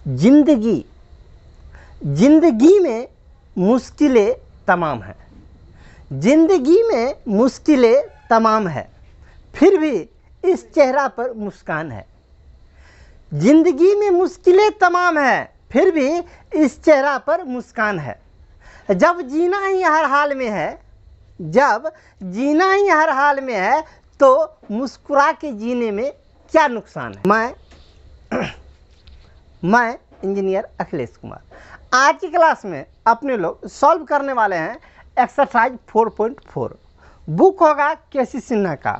जिंदगी, जिंदगी में मुश्किलें तमाम हैं, जिंदगी में मुश्किलें तमाम है, फिर भी इस चेहरा पर मुस्कान है। जिंदगी में मुश्किलें तमाम है, फिर भी इस चेहरा पर मुस्कान है। जब जीना ही हर हाल में है, जब जीना ही हर हाल में है, तो मुस्कुरा के जीने में क्या नुकसान है। मैं इंजीनियर अखिलेश कुमार। आज की क्लास में अपने लोग सॉल्व करने वाले हैं एक्सरसाइज 4.4। बुक होगा केसी सिन्हा का,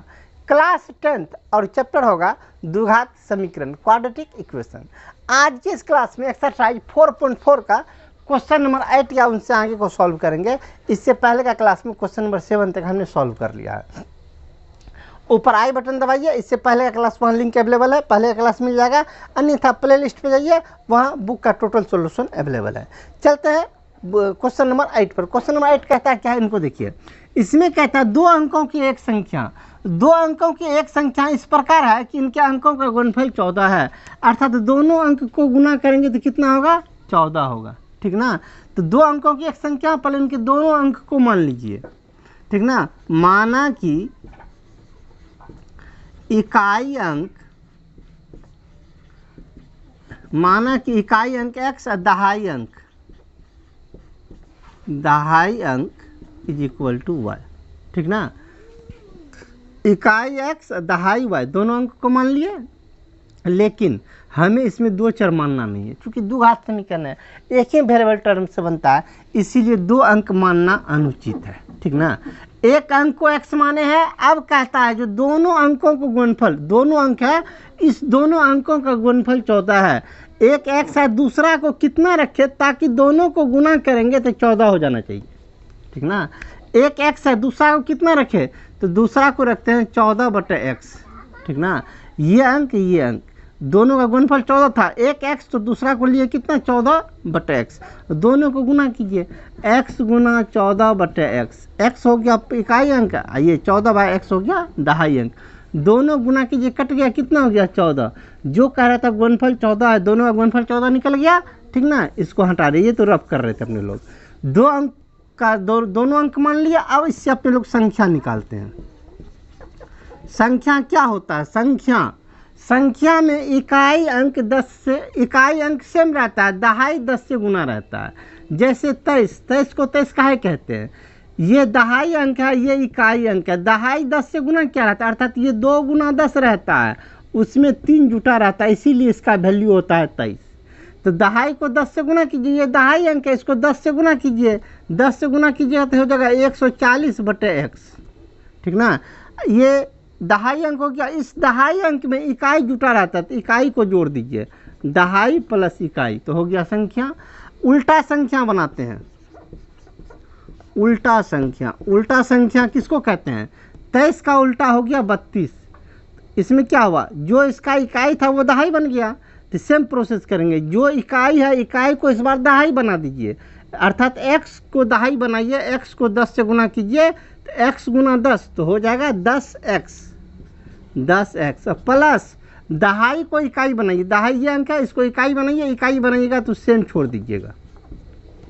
क्लास 10th और चैप्टर होगा द्विघात समीकरण, क्वाड्रेटिक इक्वेशन। आज की इस क्लास में एक्सरसाइज 4.4 का क्वेश्चन नंबर 8 या उनसे आगे को सॉल्व करेंगे। इससे पहले का क्लास में क्वेश्चन नंबर 7 तक हमने सॉल्व कर लिया है। ऊपर आई बटन दबाइए, इससे पहले का क्लास वहाँ लिंक अवेलेबल है, पहले का क्लास मिल जाएगा, अन्यथा प्ले लिस्ट पर जाइए, वहाँ बुक का टोटल सोल्यूशन अवेलेबल है। चलते हैं क्वेश्चन नंबर 8 पर। क्वेश्चन नंबर 8 कहता है क्या है, इनको देखिए। इसमें कहता है दो अंकों की एक संख्या, दो अंकों की एक संख्या इस प्रकार है कि इनके अंकों का गुणनफल 14 है, अर्थात दोनों अंक को गुना करेंगे तो कितना होगा, 14 होगा। ठीक ना। तो दो अंकों की एक संख्या, पहले इनके दोनों अंक को मान लीजिए। ठीक ना। माना कि इकाई अंक, माना कि इकाई अंक x और दहाई अंक इज इक्वल टू y। ठीक ना। इकाई x और दहाई y दोनों अंक को मान लिए, लेकिन हमें इसमें दो चर मानना नहीं है, क्योंकि द्विघात समीकरण है, एक ही वेरिएबल टर्म से बनता है, इसीलिए दो अंक मानना अनुचित है। ठीक ना। एक अंक को x माने हैं, अब कहता है जो दोनों अंकों को गुणनफल, दोनों अंक है, इस दोनों अंकों का गुणनफल 14 है। एक x है, दूसरा को कितना रखे ताकि दोनों को गुना करेंगे तो 14 हो जाना चाहिए। ठीक ना। एक x है, दूसरा को कितना रखे, तो दूसरा को रखते हैं 14/x। ठीक ना। ये अंक दोनों का गुणनफल 14 था, एक x तो दूसरा को लिए कितना, 14/x, दोनों को गुना कीजिए, x गुना 14/x, x हो गया इकाई अंक, ये 14/x हो गया दहाई अंक, दोनों गुना कीजिए, कट गया, कितना हो गया, 14। जो कह रहा था गुणनफल 14 है, दोनों का गुणनफल 14 निकल गया। ठीक ना। इसको हटा दीजिए, तो रफ कर रहे थे अपने लोग। दो अंक का दोनों अंक मान लिया। अब इससे अपने लोग संख्या निकालते हैं। संख्या क्या होता है, संख्या में इकाई अंक 10 से, इकाई अंक सेम रहता है, दहाई 10 से गुना रहता है। जैसे 23 को 23 काहे कहते हैं, ये दहाई अंक है, ये इकाई अंक है, दहाई 10 से गुना क्या रहता है, अर्थात ये 2 गुना 10 रहता है, उसमें 3 जुटा रहता है, इसीलिए इसका वैल्यू होता है 23। तो दहाई को 10 से गुना कीजिए, ये दहाई अंक है, इसको 10 से गुना कीजिए, 10 से गुना कीजिएगा तो हो जाएगा 140/x। ठीक ना। ये दहाई अंक हो गया, इस दहाई अंक में इकाई जुटा रहता है, तो इकाई को जोड़ दीजिए, दहाई प्लस इकाई, तो हो गया संख्या। उल्टा संख्या बनाते हैं, उल्टा संख्या किसको कहते हैं, 23 का उल्टा हो गया 32। इसमें क्या हुआ, जो इसका इकाई था वो दहाई बन गया। तो सेम प्रोसेस करेंगे, जो इकाई है, इकाई को इस बार दहाई बना दीजिए, अर्थात x को दहाई बनाइए, x को 10 से गुना कीजिए, तो x गुना 10 तो हो जाएगा 10x प्लस दहाई को इकाई बनाइए, दहाई ये अंक है, इसको इकाई बनाइए, इकाई बनाइएगा तो सेम छोड़ दीजिएगा।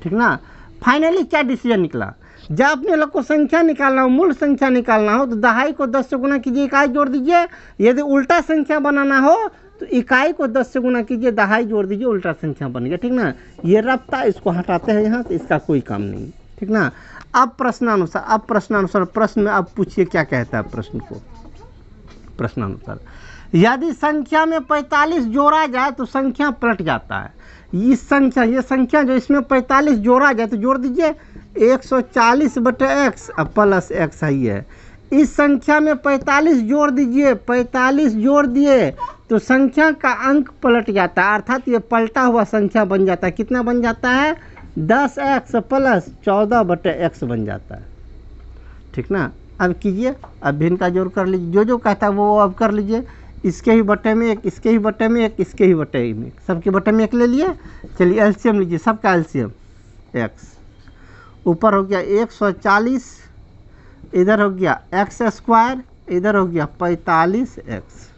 ठीक ना। फाइनली क्या डिसीजन निकला, जब अपने लोग को संख्या निकालना हो, मूल संख्या निकालना हो, तो दहाई को 10 से गुना कीजिए, इकाई जोड़ दीजिए। यदि उल्टा संख्या बनाना हो तो इकाई को 10 से गुना कीजिए, दहाई जोड़ दीजिए, उल्टा संख्या बन गया। ठीक ना। ये रफ्ता, इसको हटाते हैं यहाँ से, इसका कोई काम नहीं। ठीक ना। अब प्रश्नानुसार प्रश्न में अब पूछिए क्या कहता है प्रश्न को। प्रश्नानुसार, यदि संख्या में 45 जोड़ा जाए तो संख्या पलट जाता है। ये संख्या जो इसमें 45 जोड़ा जाए तो जोड़ दीजिए 140/x प्लस x है। इस संख्या में 45 जोड़ दीजिए, 45 जोड़ दिए तो संख्या का अंक पलट जाता है, अर्थात ये पलटा हुआ संख्या बन जाता है। कितना बन जाता है, 10x प्लस 14/x बन जाता है। ठीक ना। अब कीजिए, अब भिन्न का जोड़ कर लीजिए, जो कहता है वो अब कर लीजिए, इसके ही बटे में एक, इसके ही बटे में एक, इसके ही बटे में एक, सबके बटे में एक ले लिए। चलिए एलसीएम लीजिए, सबका एलसीएम x, ऊपर हो गया 140, इधर हो गया x², इधर हो गया 45x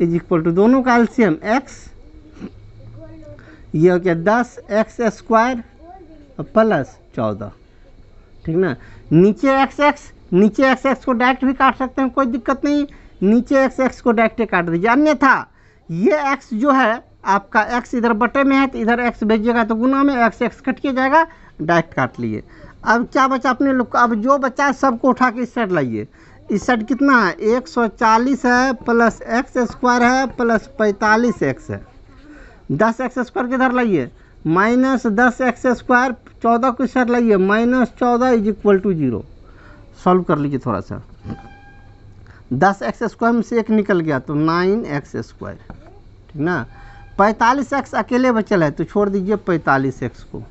इज इक्वल टू, दोनों का एलसीएम x ये हो गया 10x² प्लस 14, ठीक ना। नीचे x को डायरेक्ट भी काट सकते हैं, कोई दिक्कत नहीं, नीचे x को डायरेक्ट काट दीजिए। अन्यथा ये x जो है आपका x इधर बटे में है तो इधर x भेजिएगा तो गुना में x कट के जाएगा, डायरेक्ट काट लिए। अब क्या बचा अपने लोग का, अब जो बचा है सबको उठा के इस साइड लाइए। इस साइड कितना है 140 है प्लस x² है प्लस 45x है, 10x² किधर लाइए माइनस 10x², 14 को इस साइड लाइए -14 = 0। सॉल्व कर लीजिए थोड़ा सा, 10x² में से 1 निकल गया तो 9x², ठीक ना। 45x अकेले बचल है तो छोड़ दीजिए 45x को।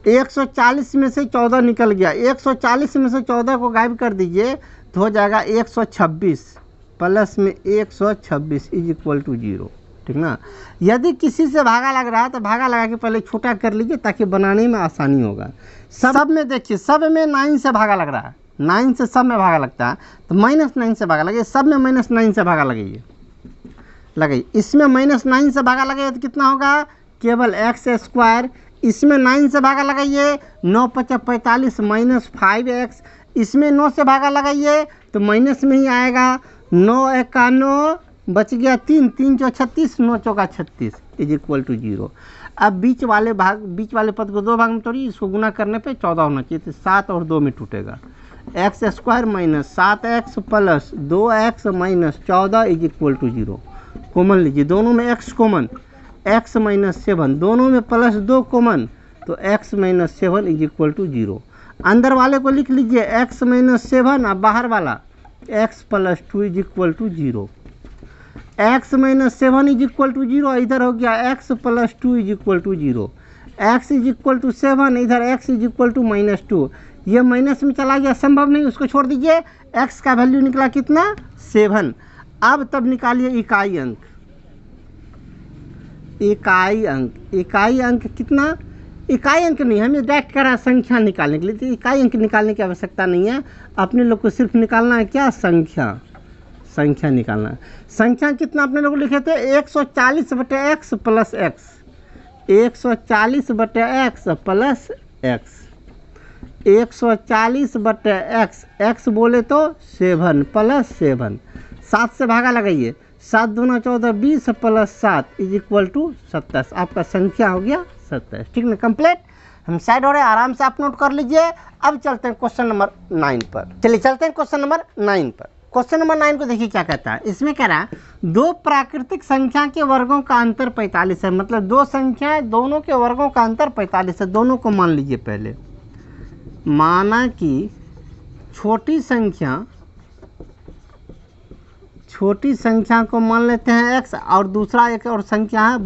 140 में से 14 निकल गया, 140 में से 14 को गायब कर दीजिए तो हो जाएगा 126 प्लस में 126 = 0, ठीक ना। यदि किसी से भागा लग रहा है तो भागा लगा के पहले छोटा कर लीजिए ताकि बनाने में आसानी होगा। सब में देखिए, सब में 9 से भागा लग रहा है, 9 से सब में भागा लगता है तो -9 से भागा लगे, सब में -9 से भागा लगाइए, इसमें -9 से भागा लगाइए तो कितना होगा केवल x²। इसमें 9 से भागा लगाइए 9 × 5 = 45 -5x, इसमें 9 से भागा लगाइए तो माइनस में ही आएगा, 9 × 1 = 9 बच गया 3, 3 × 36, 9 × 36 = 0। अब बीच वाले पद को 2 भाग में तोड़िए, इसको गुना करने पे 14 होना चाहिए तो 7 और 2 में टूटेगा, x² - 7x plus 2x - 14 = 0। Common लीजिए, दोनों में x कॉमन, x - 7, दोनों में +2 कॉमन तो x - 7 = 0। अंदर वाले को लिख लीजिए x - 7 और बाहर वाला x + 2 = 0। x - 7 = 0, इधर हो गया x + 2 = 0। x = 7, इधर x = -2, ये माइनस में चला गया, संभव नहीं, उसको छोड़ दीजिए। x का वैल्यू निकला कितना 7। अब तब निकालिए इकाई अंक, इकाई अंक कितना, इकाई अंक नहीं, हमें डायरेक्ट करा संख्या निकालने के लिए, तो इकाई अंक निकालने की आवश्यकता नहीं है, अपने लोग को सिर्फ निकालना है क्या, संख्या निकालना है। संख्या कितना अपने लोग लिखे थे 140/x plus x, 140/x plus x, 140/x, x बोले तो 7 प्लस 7, 7 से भागा लगाइए, 7 दूना 14, 20 प्लस 7 = 27। आपका संख्या हो गया 27, ठीक ना। कंप्लीट, हम साइड हो रहे हैं, आराम से आप नोट कर लीजिए। अब चलते हैं क्वेश्चन नंबर 9 पर। चलिए चलते हैं क्वेश्चन नंबर 9 पर। क्वेश्चन नंबर 9 को देखिए क्या कहता है, इसमें कह रहा है 2 प्राकृतिक संख्या के वर्गों का अंतर 45 है, मतलब 2 संख्याएं दोनों के वर्गों का अंतर 45 है। दोनों को मान लीजिए, पहले माना कि छोटी संख्या को मान लेते हैं x, और दूसरा एक और संख्या है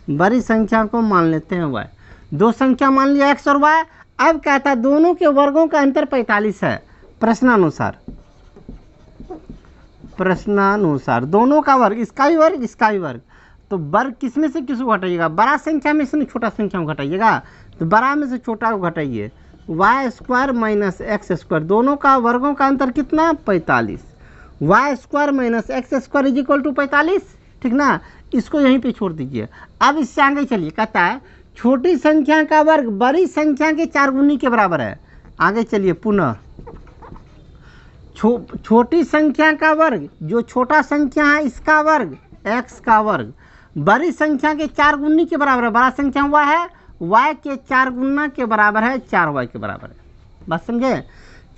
बड़ी संख्या को मान लेते हैं y। 2 संख्या मान लिया x और y। अब कहता है दोनों के वर्गों का अंतर 45 है। प्रश्नानुसार दोनों का वर्ग, इसका भी वर्ग, तो वर्ग किसमें से किसको घटाइएगा, बड़ा संख्या में से छोटा संख्या को घटाइएगा, तो बड़ा में से छोटा को घटाइए, y² - x², दोनों का वर्गों का अंतर कितना 45, y² - x² = 45, ठीक ना। इसको यहीं पे छोड़ दीजिए। अब इससे आगे चलिए, कहता है छोटी संख्या का वर्ग बड़ी संख्या के 4 गुनी के बराबर है। आगे चलिए, पुनः छोटी संख्या का वर्ग, जो छोटा संख्या है इसका वर्ग x का वर्ग बड़ी संख्या के 4 गुनी के बराबर है। बड़ा संख्या y है, y के 4 गुना के बराबर है, 4y के बराबर है। बात समझे,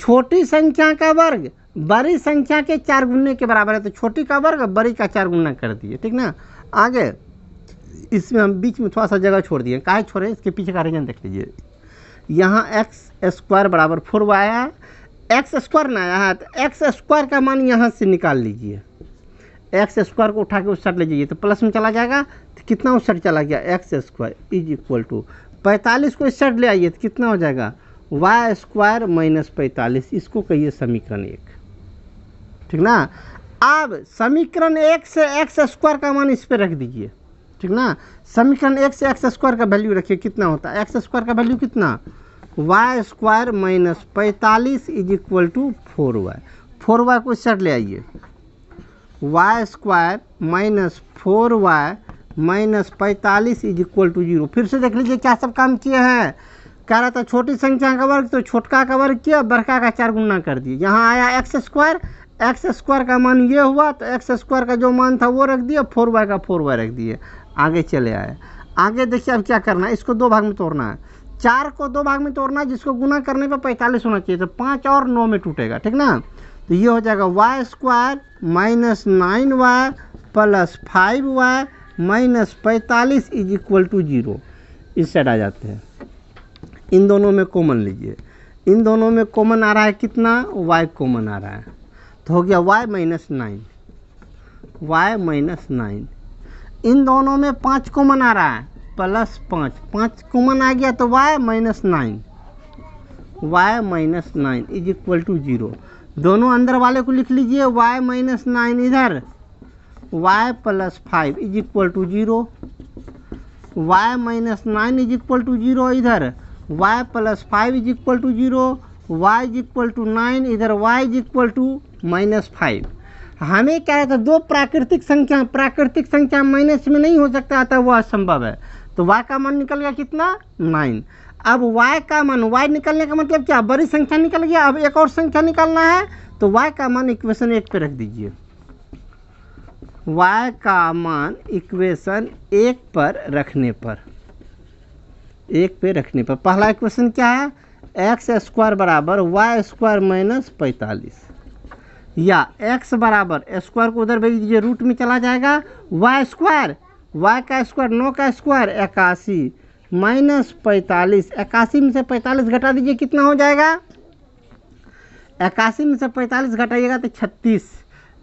छोटी संख्या का वर्ग बड़ी संख्या के 4 गुने के बराबर है, तो छोटी का वर्ग बड़ी का 4 गुना कर दिए, ठीक ना। आगे इसमें हम बीच में थोड़ा सा जगह छोड़ दिए, काहे छोड़े, इसके पीछे का रीजन देख लीजिए। यहाँ x² = 4y है, x² ना आया है तो x² का मान यहाँ से निकाल लीजिए, x² को उठा के उस साइड ले जाइए तो प्लस में चला जाएगा, तो कितना उस साइड चला गया, x² = 45 को इस साइड ले आइए तो कितना हो जाएगा, y² - 45। इसको कहिए समीकरण 1, ठीक ना। अब समीकरण 1 से x² का मान इस पे रख दीजिए, ठीक ना। समीकरण 1 से x² का वैल्यू रखिए, कितना होता है, x² का वैल्यू कितना, y² - 45 = 4y। 4y को इस साइड ले आइए, y² - 4y minus 45 is equal to 0। फिर से देख लीजिए क्या सब काम किए हैं। कह रहा था छोटी संख्या का वर्ग, तो छोटका का वर्ग किया, बड़का का 4 गुना कर दिए। यहाँ आया एक्स स्क्वायर का मान ये हुआ, तो एक्स स्क्वायर का जो मान था वो रख दिया, 4y का 4y रख दिए, आगे चले आए। आगे देखिए अब क्या करना है, इसको 2 भाग में तोड़ना है। 4 को 2 भाग में तोड़ना है, जिसको गुना करने पर 45 होना चाहिए, तो 5 और 9 में टूटेगा, ठीक ना। तो ये हो जाएगा Y square minus 9y plus 5y minus 45 is equal to 0। इस साइड आ जाते हैं, इन दोनों में कॉमन लीजिए। इन दोनों में कॉमन आ रहा है कितना, y कॉमन आ रहा है, तो हो गया y माइनस 9। इन दोनों में 5 कॉमन आ रहा है, प्लस 5 कॉमन आ गया, तो y minus 9 is equal to 0। दोनों अंदर वाले को लिख लीजिए, y माइनस 9 इधर, y plus 5 is equal to 0। y minus 9 is equal to 0 इधर, y plus 5 is equal to 0, y is equal to 9 इधर, y is equal to minus 5। हमें क्या है, तो दो प्राकृतिक संख्या माइनस में नहीं हो सकता था, वो असंभव है। तो y का मान निकल गया कितना, 9। अब y का मान, y निकलने का मतलब क्या, बड़ी संख्या निकल गया। अब एक और संख्या निकालना है, तो y का मान इक्वेशन 1 पे रख दीजिए। y का मान इक्वेशन 1 पर रखने पर, पहला इक्वेशन क्या है, एक्स स्क्वायर बराबर वाई स्क्वायर माइनस 45, या x बराबर स्क्वायर को उधर भेज दीजिए, रूट में चला जाएगा, y स्क्वायर, y का स्क्वायर 9 का स्क्वायर 81 माइनस 45, 81 में से 45 घटा दीजिए, कितना हो जाएगा, 81 में से 45 घटाइएगा तो 36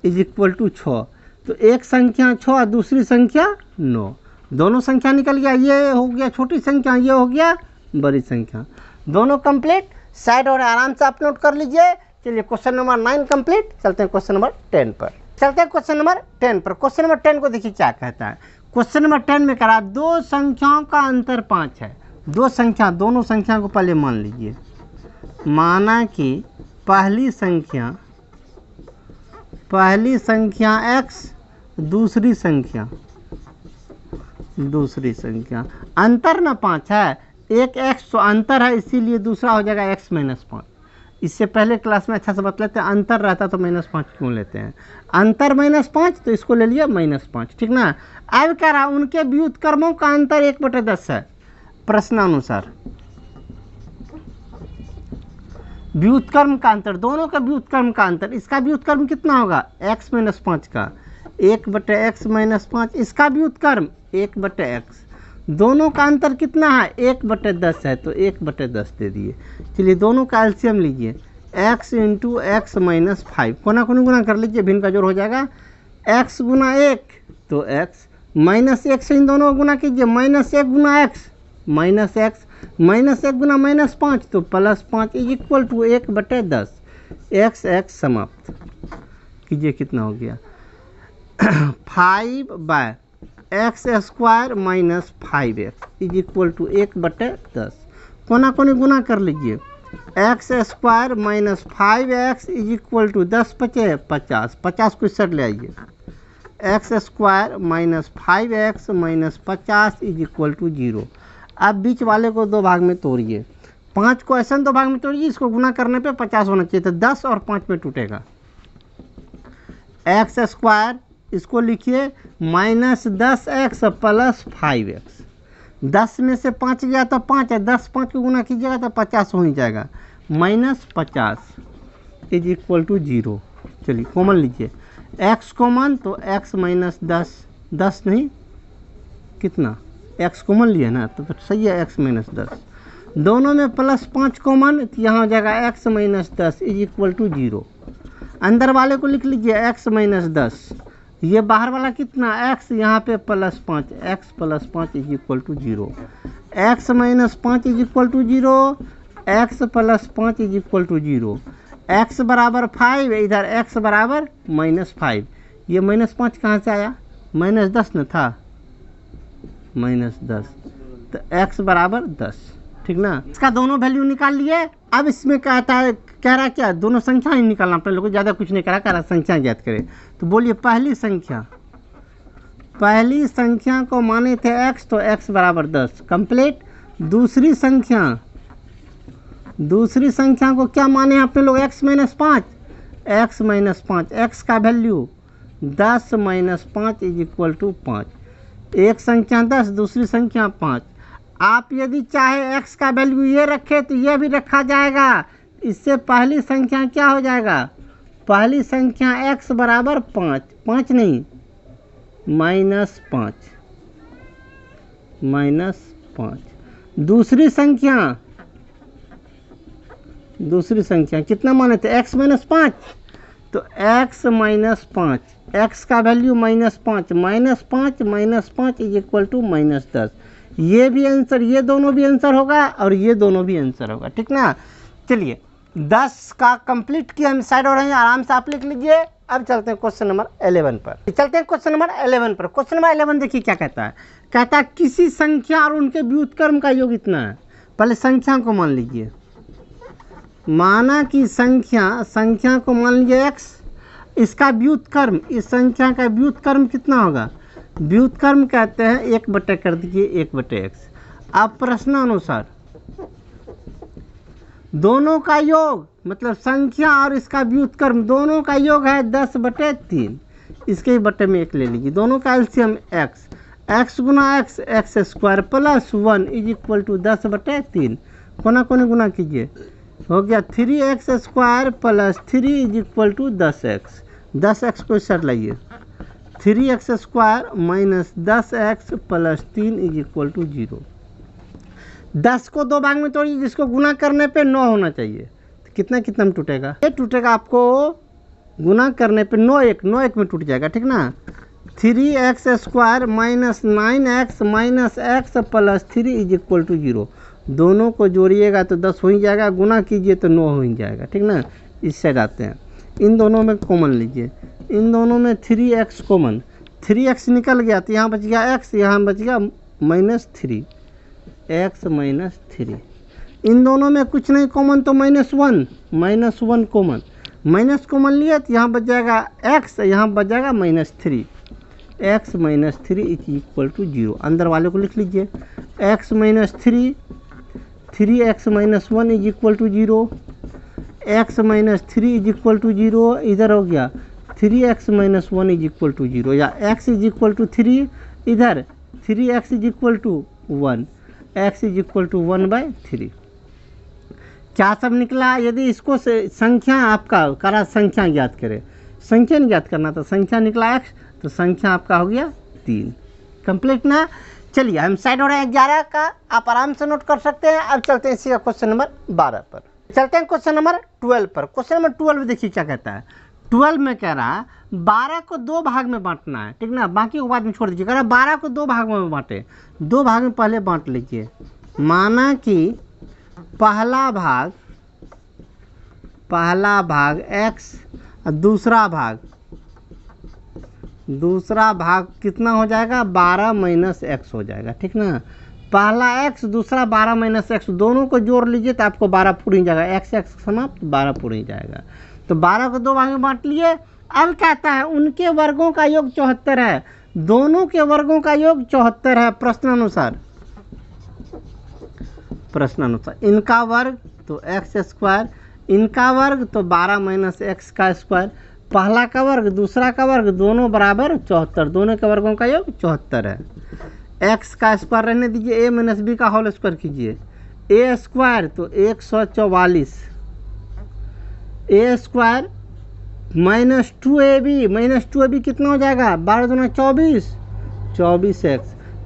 इज इक्वल टू 6। तो एक संख्या 6, दूसरी संख्या 9, दोनों संख्या निकल गया। ये हो गया छोटी संख्या, ये हो गया बड़ी संख्या, दोनों कंप्लीट। साइड और आराम से अपलोड कर लीजिए। चलिए क्वेश्चन नंबर 9 कंप्लीट, चलते हैं क्वेश्चन नंबर 10 पर। क्वेश्चन नंबर 10 को देखिए क्या कहता है। क्वेश्चन नंबर 10 में करा, दो संख्याओं का अंतर 5 है। दोनों संख्या को पहले मान लीजिए। माना कि पहली संख्या x, दूसरी संख्या अंतर ना 5 है, एक x तो अंतर है, इसीलिए दूसरा हो जाएगा x माइनस 5। इससे पहले क्लास में अच्छा से बता लेते हैं, अंतर रहता तो माइनस 5 क्यों लेते हैं, अंतर माइनस 5, तो इसको ले लिया माइनस 5, ठीक ना। अब कह रहा उनके व्युत्क्रमों का अंतर 1/10 है। प्रश्नानुसार व्युत्क्रम का अंतर, दोनों का व्युत्क्रम का अंतर, इसका व्युत्क्रम कितना होगा, x माइनस 5 का 1/x माइनस 5, इसका व्युत्क्रम 1/x, दोनों का अंतर कितना है, 1/10 है, तो 1/10 दे दिए। चलिए दोनों का एलसीएम लीजिए, x इंटू एक्स माइनस 5, कोना कोनी गुना कर लीजिए, भिन्न का जोड़ हो जाएगा, x गुना 1 तो x, माइनस 1 से इन दोनों को गुना कीजिए, माइनस 1 गुना x माइनस x, माइनस 1 गुना माइनस 5 तो plus 5 is equal to 1/10, x समाप्त कीजिए, कितना हो गया 5/x square minus 5x is equal to 1/10। कोना कोनी गुना कर लीजिए, x square minus 5x is equal to 10 बचे 50, 50 को इस साइड ले आइए, x square minus 5x minus 50 is equal to 0। अब बीच वाले को 2 भाग में तोड़िए, 5 को ऐसा 2 भाग में तोड़िए, इसको गुना करने पे 50 होना चाहिए, तो 10 और 5 में टूटेगा। एक्स स्क्वायर, इसको लिखिए माइनस 10x प्लस 5x, 10 में से 5 गया तो 5 है, 10 5 को गुना कीजिएगा तो 50 हो ही जाएगा, माइनस 50 इज इक्वल टू 0। चलिए कॉमन लीजिए, x कॉमन तो x माइनस 10 नहीं, कितना x कॉमन लिए ना, तो सही है, x माइनस 10, दोनों में प्लस 5 कॉमन, तो यहाँ हो जाएगा x minus 10 is equal to 0। अंदर वाले को लिख लीजिए x माइनस 10, ये बाहर वाला कितना x, यहाँ पे plus 5, x plus 5 is equal to 0, x minus 5 is equal to 0, x plus 5 is equal to 0, x बराबर 5, इधर x बराबर माइनस 5, ये माइनस 5 कहाँ से आया, माइनस 10 न था, माइनस 10, तो x बराबर 10, ठीक ना। इसका दोनों वैल्यू निकाल लिए। अब इसमें कहता है, कह रहा क्या, दोनों संख्या ही निकालना, अपने लोगों को ज़्यादा कुछ नहीं करा, कह रहा संख्या ज्ञात करें। तो बोलिए पहली पहली संख्या को माने थे x तो x बराबर 10 कंप्लीट। दूसरी संख्या को क्या माने आपने लोग x माइनस 5, x का value 10 minus 5 is equal to 5। एक संख्या 10 दूसरी संख्या 5। आप यदि चाहे x का वैल्यू ये रखे तो ये भी रखा जाएगा। इससे पहली संख्या क्या हो जाएगा, पहली संख्या x बराबर 5 नहीं -5। दूसरी संख्या कितना माने थे x माइनस 5, तो x माइनस 5, x का वैल्यू -5 इज इक्वल टू -10। ये भी आंसर, ये दोनों भी आंसर होगा और ये दोनों भी आंसर होगा, ठीक ना। चलिए 10 का कंप्लीट किया हम साइड हो रहे हैं, आराम से आप लिख लीजिए। अब चलते हैं क्वेश्चन नंबर 11 पर। क्वेश्चन नंबर 11 देखिए क्या कहता है। कहता है किसी संख्या और उनके व्युत्क्रम का योग इतना है। पहले संख्या को मान लीजिए, माना कि संख्या को मान लीजिए x, इसका व्युत्क्रम, इस संख्या का व्युत्क्रम कितना होगा, व्युत्क्रम कहते हैं 1 बटे कर दीजिए 1/x। अब प्रश्नानुसार दोनों का योग मतलब संख्या और इसका व्युत्क्रम दोनों का योग है 10/3, इसके ही बटे में 1 ले लीजिए। दोनों का एलसीएम x गुना x square plus 1 is equal to 10/3। कोना कोने गुना कीजिए, हो गया 3x square plus 3 is equal to 10x को सर लाइए, 3x square minus 10x plus 3 is equal to 0। 10 को 2 भाग में तोड़िए, जिसको गुना करने पे 9 होना चाहिए। तो कितना में टूटेगा, ये टूटेगा आपको गुना करने पे 9 1 में टूट जाएगा, ठीक ना। 3x square minus 9x minus x plus 3 is equal to 0। दोनों को जोड़िएगा तो 10 हो ही जाएगा, गुना कीजिए तो 9 हो ही जाएगा, ठीक ना। इस साइड आते हैं, इन दोनों में कॉमन लीजिए, इन दोनों में 3x कॉमन, 3x निकल गया तो यहाँ बच गया x, यहाँ बच गया -3, x -3। इन दोनों में कुछ नहीं कॉमन तो -1 कॉमन, माइनस कॉमन लिया तो यहाँ बच जाएगा x, यहाँ बच जाएगा -3, x -3 इज इक्वल टू 0। अंदर वाले को लिख लीजिए, x -3, 3x -1 is equal to 0, x -3 is equal to 0। इधर हो गया 3x -1 इज इक्वल टू 0, या x इज इक्वल टू 3, इधर 3x is equal to 1, x is equal to 1/3। क्या सब निकला। यदि इसको से संख्या आपका करा, संख्या ज्ञात करें, संख्या नहीं ज्ञात करना, तो संख्या निकला x, तो संख्या आपका हो गया 3। कंप्लीट ना। चलिए हम साइड हो रहे हैं 11 का, आप आराम से नोट कर सकते हैं। अब चलते हैं इसी का क्वेश्चन नंबर 12 पर। चलते हैं क्वेश्चन नंबर 12 पर। क्वेश्चन नंबर 12 देखिए क्या कहता है। 12 में कह रहा 12 को 2 भाग में बांटना है, ठीक ना, बाकी को बाद में छोड़ दीजिए। कह रहा 12 को 2 भागों में बांटे, 2 भाग में पहले बांट लीजिए। माना कि पहला भाग x और दूसरा भाग कितना हो जाएगा, 12 माइनस x हो जाएगा, ठीक ना। पहला x दूसरा 12 माइनस x, दोनों को जोड़ लीजिए तो आपको 12 पूरी जाएगा, x समाप्त 12 पूरी जाएगा। तो 12 को 2 भाग में बांट लिए। अब कहता है उनके वर्गों का योग 74 है, दोनों के वर्गों का योग 74 है। प्रश्नानुसार इनका वर्ग तो x स्क्वायर, इनका वर्ग तो 12 माइनस x का स्क्वायर, पहला का वर्ग दूसरा का वर्ग दोनों बराबर 74, दोनों के वर्गों का योग 74 है। x का स्क्वायर रहने दीजिए, a माइनस बी का होल स्क्वायर कीजिए, a स्क्वायर तो 144, a स्क्वायर माइनस 2ab कितना हो जाएगा, 12 दूना 24x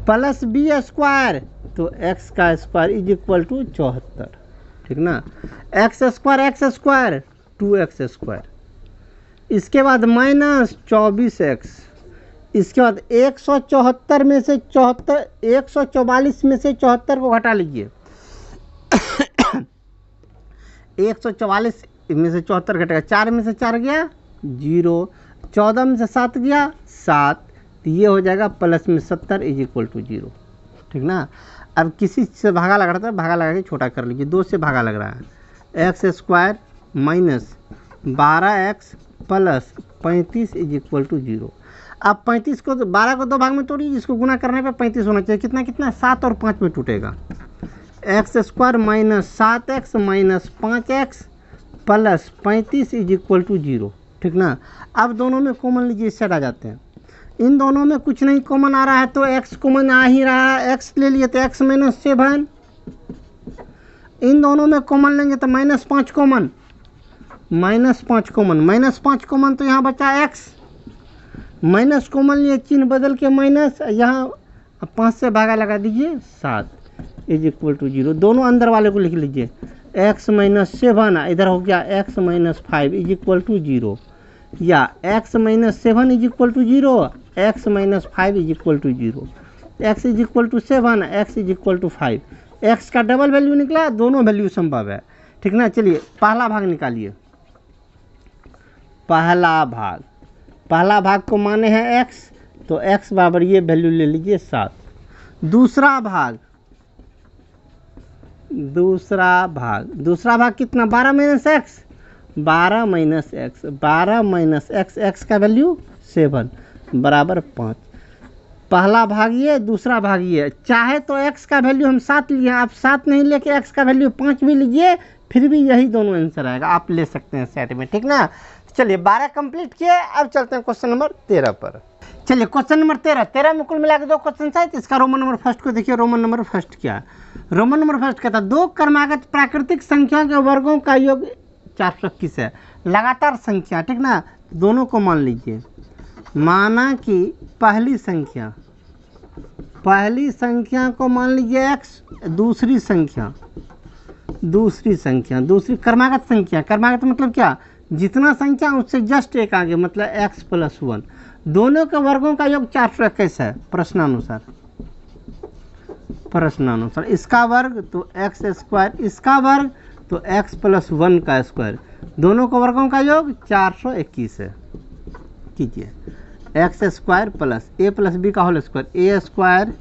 प्लस बी स्क्वायर तो x का स्क्वायर इज इक्वल टू 74, ठीक ना। x स्क्वायर 2x स्क्वायर, इसके बाद माइनस 24x, इसके बाद 144 में से 144 में से 74 को घटा लीजिए। 144 में से 74 घटेगा, 4 में से 4 गया 0, 14 में से 7 गया 7, तो ये हो जाएगा प्लस में 70 इज इक्वल टू 0, ठीक ना। अब किसी से भागा लग रहा था, भागा लगा के छोटा कर लीजिए, 2 से भागा लग रहा है, x square minus 12x plus 35 is equal to 0। अब 35 को 12 को 2 भाग में तोड़िए, जिसको गुना करने पे 35 होना चाहिए। कितना कितना 7 और 5 में टूटेगा। X square minus 7x minus 5x plus 35 is equal to 0। ठीक ना। अब दोनों में कॉमन लीजिए, इस साइड आ जाते हैं। इन दोनों में कुछ नहीं कॉमन आ रहा है तो x कॉमन आ ही रहा है, x ले लिए तो x माइनस 7। इन दोनों में कॉमन लेंगे तो -5 कॉमन, -5 कॉमन, -5 कॉमन तो यहाँ बचा x, माइनस कॉमन लिए चिन्ह बदल के माइनस, यहाँ 5 से भागा लगा दीजिए 7 इज इक्वल टू 0। दोनों अंदर वाले को लिख लीजिए, x माइनस 7 इधर हो गया x minus 5 is equal to 0, या x minus 7 is equal to 0, x minus 5 is equal to 0, x is equal to 7, x is equal to 5। x का डबल वैल्यू निकला, दोनों वैल्यू संभव है। ठीक ना। चलिए पहला भाग निकालिए। पहला भाग को माने हैं x, तो x बराबर ये वैल्यू ले लीजिए 7। दूसरा भाग कितना 12 माइनस x, 12 माइनस x का वैल्यू 7 बराबर 5। पहला भाग ये, दूसरा भाग ये। चाहे तो x का वैल्यू हम 7 लिए, आप 7 नहीं लेके x का वैल्यू 5 भी लीजिए, फिर भी यही दोनों आंसर आएगा, आप ले सकते हैं सेट में। ठीक ना। चलिए 12 कंप्लीट किए, अब चलते हैं क्वेश्चन नंबर 13 पर। चलिए क्वेश्चन नंबर 13 में कुल मिला के 2 क्वेश्चन है। इसका रोमन नंबर फर्स्ट को देखिए। रोमन नंबर फर्स्ट क्या है? रोमन नंबर फर्स्ट कहता है 2 क्रमागत प्राकृतिक संख्या के वर्गों का योग 421 है। लगातार संख्या। ठीक ना। दोनों को मान लीजिए। माना कि पहली संख्या को मान लीजिए x, दूसरी क्रमागत संख्या। क्रमागत मतलब क्या? जितना संख्या उससे जस्ट एक आगे, मतलब x प्लस 1। दोनों के वर्गों का योग 421 है प्रश्नानुसार। इसका वर्ग तो x स्क्वायर, इसका वर्ग तो x प्लस 1 का स्क्वायर। दोनों के वर्गों का योग 421 है। कीजिए x square plus a plus b का whole square, a square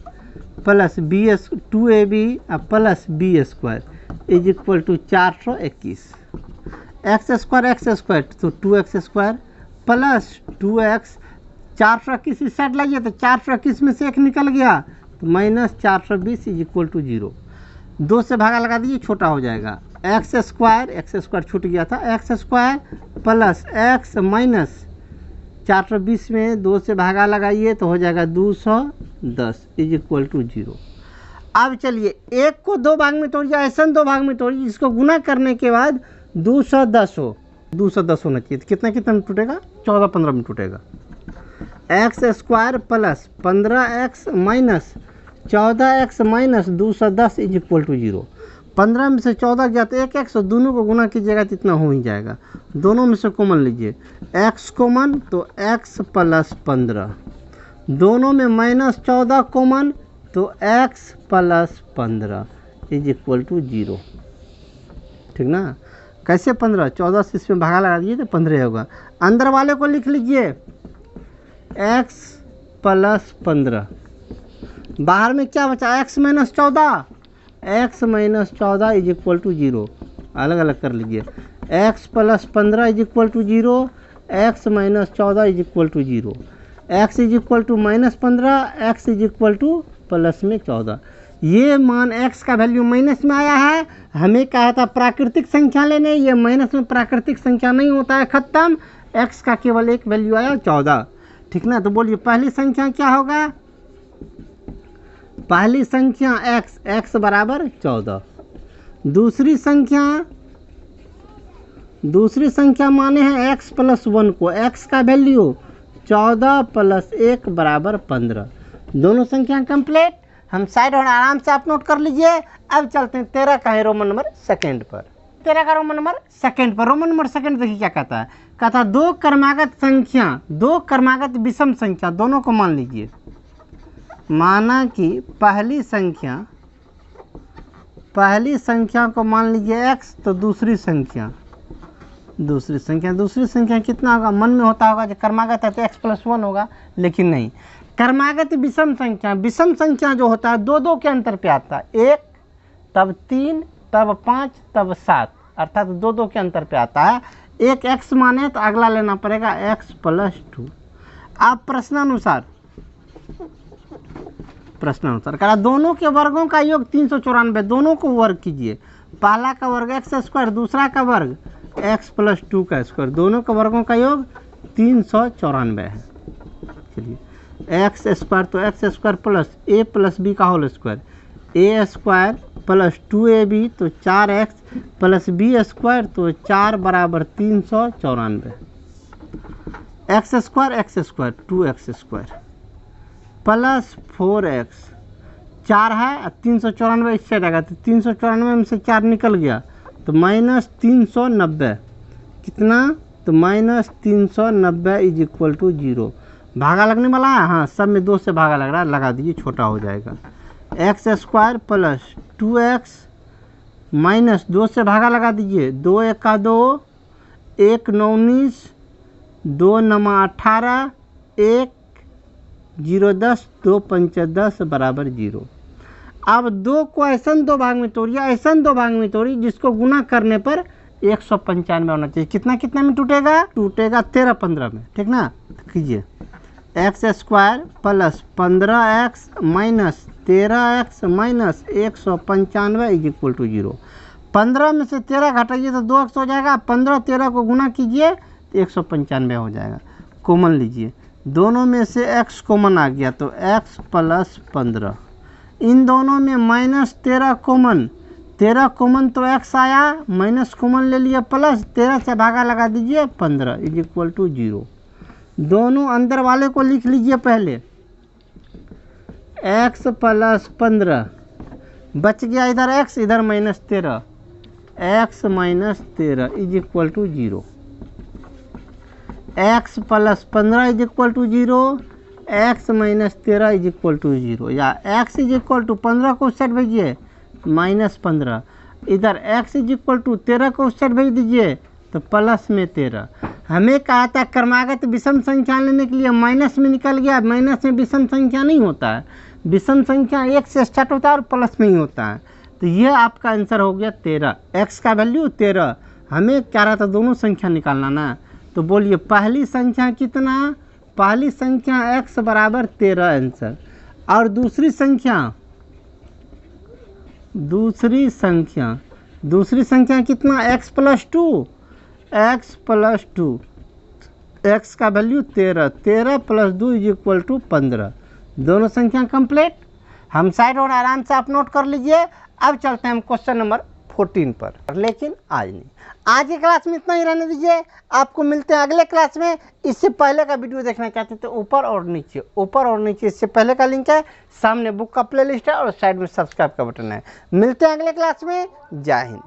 plus b 2ab plus b square is equal to 421। X square तो 2x स्क्वायर प्लस 2x, 421 इस साइड लाइए तो 421 में से एक निकल गया तो माइनस 420 इज इक्वल टू 0। 2 से भागा लगा दीजिए, छोटा हो जाएगा। एक्स स्क्वायर छूट गया था, x square plus x minus 420 में 2 से भागा लगाइए तो हो जाएगा 210 इज इक्वल टू 0। अब चलिए एक को 2 भाग में तोड़िए, ऐसा 2 भाग में तोड़िए जिसको गुना करने के बाद 210 होना चाहिए। तो कितना में टूटेगा? 14-15 में टूटेगा। X square plus 15x minus 14x minus 210 is equal to 0। 15 में से 14 गया तो 1x, दोनों को गुना कीजिएगा तो इतना हो ही जाएगा। दोनों में से कॉमन लीजिए, x कॉमन तो x प्लस 15, दोनों में -14 कॉमन तो x plus 15 is equal to 0। ठीक ना। कैसे 15? 14 से इसमें भागा लगा दीजिए तो 15 होगा। अंदर वाले को लिख लीजिए x प्लस 15, बाहर में क्या बचा? x minus 14 is equal to 0। अलग अलग कर लीजिए। x plus 15 is equal to 0, x minus 14 is equal to 0, x is equal to -15, x is equal to plus में 14। ये मान x का वैल्यू माइनस में आया है। हमें कहा था प्राकृतिक संख्या लेने, ये माइनस में प्राकृतिक संख्या नहीं होता है, खत्म। x का केवल एक वैल्यू आया 14। ठीक ना। तो बोलिए पहली संख्या क्या होगा? पहली संख्या x बराबर 14। दूसरी संख्या माने हैं x प्लस 1 को, x का वैल्यू 14 प्लस 1 बराबर 15। दोनों संख्या कंप्लीट। हम साइड और आराम से आप नोट कर लीजिए। अब चलते हैं 13 का है रोमन नंबर सेकंड पर। 13 का रोमन नंबर सेकंड पर। रोमन नंबर सेकंड देखिए क्या कहता है। कहता है 2 क्रमागत विषम संख्या, दोनों को मान लीजिए। माना कि पहली संख्या को मान लीजिए x, तो दूसरी संख्या कितना होगा? मन में होता होगा जो क्रमागत है तो x प्लस 1 होगा, लेकिन नहीं। क्रमागत विषम संख्या जो होता है 2-2 के अंतर पे आता है। 1 तब 3 तब 5 तब 7, अर्थात 2-2 के अंतर पे आता है। एक x माने तो अगला लेना पड़ेगा x प्लस 2। आप प्रश्नानुसार करा दोनों के वर्गों का योग 394, दोनों को वर्ग कीजिए। पहला का वर्ग एक्स स्क्वायर, दूसरा का वर्ग एक्स प्लस 2 का स्क्वायर, दोनों के वर्गों का योग 394 है। चलिए एक्स स्क्वायर तो x square plus a plus b का whole square, a square plus 2ab तो 4x प्लस बी स्क्वायर तो 4 बराबर 394। X square 2x square plus 4x 4 है 394 इससे रहेगा तो 394 में से 4 निकल गया तो माइनस 390 कितना, तो माइनस 390 इज इक्वल टू 0। भागा लगने वाला है, हाँ सब में 2 से भागा लग रहा है, लगा दीजिए छोटा हो जाएगा। X square plus 2x minus 2 से भागा लगा दीजिए, 2 1 2, 1 9 19, 2 9 18, 1 0 10, 2 5 10 बराबर 0। अब 2 को ऐसा 2 भाग में तोड़िए, ऐसा 2 भाग में तोड़िए जिसको गुना करने पर 195 होना चाहिए। कितना कितना में टूटेगा, टूटेगा 13 15 में, ठीक ना। कीजिए x square plus 15x minus 13x minus 195 is equal to 0। 15 में से 13 घटाइए तो 2x हो जाएगा, 15 13 को गुना कीजिए तो 195 हो जाएगा। कॉमन लीजिए, दोनों में से x कॉमन आ गया तो x प्लस 15, इन दोनों में माइनस 13 कॉमन, 13 कॉमन तो x आया, माइनस कॉमन ले लिया प्लस 13 से भागा लगा दीजिए 15 इज इक्वल टू 0। दोनों अंदर वाले को लिख लीजिए पहले, x प्लस 15 बच गया, इधर x इधर minus 13, x minus 13 is equal to 0। x plus 15 is equal to 0, x minus 13 is equal to 0, या x इज इक्वल टू 15 को उस साइड भेजिए माइनस 15, इधर x इज इक्वल टू 13 को उस साइड भेज दीजिए तो प्लस में 13। हमें कहा था क्रमागत विषम संख्या लेने के लिए, माइनस में निकल गया, माइनस में विषम संख्या नहीं होता है, विषम संख्या 1 से स्टार्ट होता है और प्लस में ही होता है। तो ये आपका आंसर हो गया 13, x का वैल्यू 13। हमें क्या रहा था, दोनों संख्या निकालना ना, तो बोलिए पहली संख्या कितना, पहली संख्या x बराबर 13 आंसर, और दूसरी संख्या कितना, x plus 2, x plus 2, x का value 13, 13 plus 2 is equal to 15। दोनों संख्या कंप्लीट। हम साइड और आराम से आप नोट कर लीजिए। अब चलते हैं हम क्वेश्चन नंबर 14 पर, लेकिन आज नहीं, आज की क्लास में इतना ही रहने दीजिए। आपको मिलते हैं अगले क्लास में। इससे पहले का वीडियो देखना चाहते हैं तो ऊपर और नीचे इससे पहले का लिंक है, सामने बुक का प्लेलिस्ट है और साइड में सब्सक्राइब का बटन है। मिलते हैं अगले क्लास में। जय हिंद।